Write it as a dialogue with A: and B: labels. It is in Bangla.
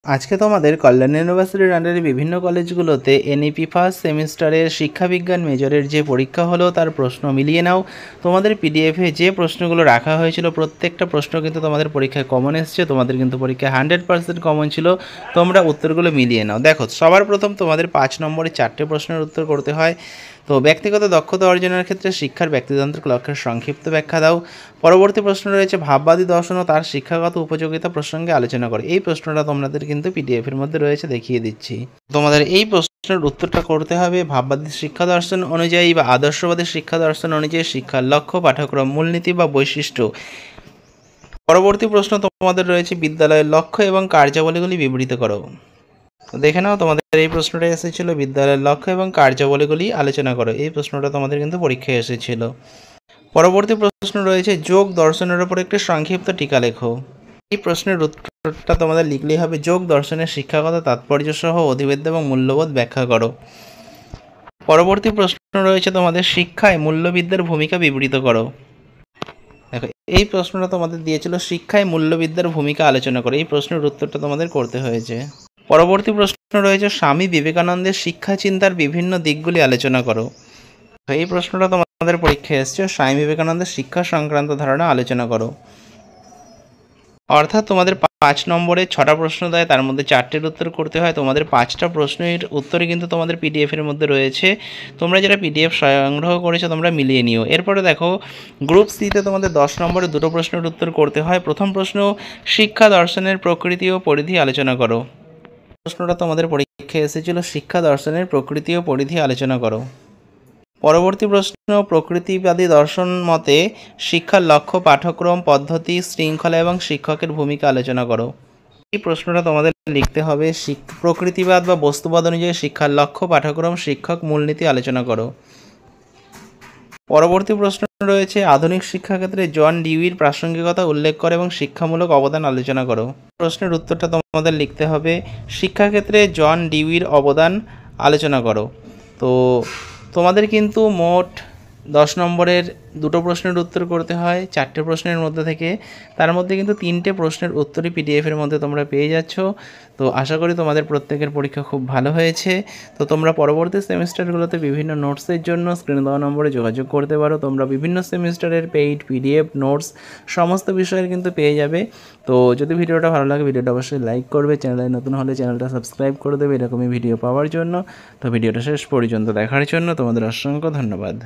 A: আজকে তোমাদের কল্যাণ ইউনিভার্সিটির আন্ডারে বিভিন্ন কলেজগুলোতে এনইপি ফার্স্ট সেমিস্টারের শিক্ষাবিজ্ঞান মেজরের যে পরীক্ষা হলো তার প্রশ্ন মিলিয়ে নাও। তোমাদের পিডিএফে যে প্রশ্নগুলো রাখা হয়েছিল প্রত্যেকটা প্রশ্ন কিন্তু তোমাদের পরীক্ষায় কমন এসছে, তোমাদের কিন্তু পরীক্ষায় 100% কমন ছিল। তোমরা উত্তরগুলো মিলিয়ে নাও। দেখো, সবার প্রথম তোমাদের 5 নম্বরে 4টে প্রশ্নের উত্তর করতে হয়। তো ব্যক্তিগত দক্ষতা অর্জনের ক্ষেত্রে শিক্ষার ব্যক্তিতান্ত্রিক লক্ষ্যের সংক্ষিপ্ত ব্যাখ্যা দাও। পরবর্তী প্রশ্ন রয়েছে ভাববাদী দর্শন ও তার শিক্ষাগত উপযোগিতা প্রসঙ্গে আলোচনা করে। এই প্রশ্নটা তোমাদের কিন্তু পিডিএফের মধ্যে রয়েছে, দেখিয়ে দিচ্ছি। তোমাদের এই প্রশ্নের উত্তরটা করতে হবে ভাববাদী শিক্ষা দর্শন অনুযায়ী বা আদর্শবাদী শিক্ষা দর্শন অনুযায়ী শিক্ষার লক্ষ্য, পাঠ্যক্রম, মূলনীতি বা বৈশিষ্ট্য। পরবর্তী প্রশ্ন তোমাদের রয়েছে বিদ্যালয়ের লক্ষ্য এবং কার্যাবলীগুলি বিবৃত করো। তো দেখে নাও, তোমাদের এই প্রশ্নটা এসেছিল বিদ্যালয়ের লক্ষ্য এবং কার্যাবলীগুলি আলোচনা করো। এই প্রশ্নটা তোমাদের কিন্তু পরীক্ষায় এসেছিল। পরবর্তী প্রশ্ন রয়েছে যোগ দর্শনের উপর একটি সংক্ষিপ্ত টিকা লেখো। এই প্রশ্নের উত্তরটা তোমাদের লিখলেই হবে যোগ দর্শনের শিক্ষাগত তাৎপর্য সহ অধিবেদ্য এবং মূল্যবোধ ব্যাখ্যা করো। পরবর্তী প্রশ্ন রয়েছে তোমাদের শিক্ষায় মূল্যবিদ্যার ভূমিকা বিবৃত করো। দেখো, এই প্রশ্নটা তোমাদের দিয়েছিল শিক্ষায় মূল্যবিদ্যার ভূমিকা আলোচনা করো। এই প্রশ্নের উত্তরটা তোমাদের করতে হয়েছে। পরবর্তী প্রশ্ন রয়েছে স্বামী বিবেকানন্দের শিক্ষা চিন্তার বিভিন্ন দিকগুলি আলোচনা করো। এই প্রশ্নটা তোমাদের পরীক্ষায় এসছে স্বামী বিবেকানন্দের শিক্ষা সংক্রান্ত ধারণা আলোচনা করো। অর্থাৎ তোমাদের 5 নম্বরে 6টা প্রশ্ন দেয়, তার মধ্যে 4টের উত্তর করতে হয়। তোমাদের 5টা প্রশ্নের উত্তরই কিন্তু তোমাদের পিডিএফের মধ্যে রয়েছে। তোমরা যারা পিডিএফ সংগ্রহ করেছো তোমরা মিলিয়ে নিও। এরপরে দেখো, গ্রুপ সিতে তোমাদের 10 নম্বরে 2টো প্রশ্নের উত্তর করতে হয়। প্রথম প্রশ্ন, শিক্ষা দর্শনের প্রকৃতি ও পরিধি আলোচনা করো। প্রশ্নটা তোমাদের পরীক্ষায় এসেছিল শিক্ষা দর্শনের প্রকৃতি ও পরিধি আলোচনা করো। পরবর্তী প্রশ্ন, প্রকৃতিবাদী দর্শন মতে শিক্ষার লক্ষ্য, পাঠ্যক্রম, পদ্ধতি, শৃঙ্খলা এবং শিক্ষকের ভূমিকা আলোচনা করো। এই প্রশ্নটা তোমাদের লিখতে হবে প্রকৃতিবাদ বা বস্তুবাদ অনুযায়ী শিক্ষার লক্ষ্য, পাঠ্যক্রম, শিক্ষক, মূলনীতি আলোচনা করো। পরবর্তী প্রশ্ন রয়েছে আধুনিক শিক্ষাক্ষেত্রে জন ডিউইর প্রাসঙ্গিকতা উল্লেখ করে এবং শিক্ষামূলক অবদান আলোচনা করো। প্রশ্নের উত্তরটা তোমাদের লিখতে হবে শিক্ষাক্ষেত্রে জন ডিউইর অবদান আলোচনা করো। তো তোমাদের কিন্তু মোট 10 নম্বরের 2টো প্রশ্নের উত্তর করতে হয় 4টে প্রশ্নের মধ্যে থেকে। তার মধ্যে কিন্তু 3টে প্রশ্নের উত্তরই পিডিএফের মধ্যে তোমরা পেয়ে যাচ্ছ। তো আশা করি তোমাদের প্রত্যেকের পরীক্ষা খুব ভালো হয়েছে। তো তোমরা পরবর্তী সেমিস্টারগুলোতে বিভিন্ন নোটসের জন্য স্ক্রিনে দেওয়া নম্বরে যোগাযোগ করতে পারো। তোমরা বিভিন্ন সেমিস্টারের পেইড পিডিএফ নোটস সমস্ত বিষয়ের কিন্তু পেয়ে যাবে। তো যদি ভিডিওটা ভালো লাগে ভিডিওটা অবশ্যই লাইক করবে, চ্যানেলে নতুন হলে চ্যানেলটা সাবস্ক্রাইব করে দেবে এরকমই ভিডিও পাওয়ার জন্য। তো ভিডিওটা শেষ পর্যন্ত দেখার জন্য তোমাদের অসংখ্য ধন্যবাদ।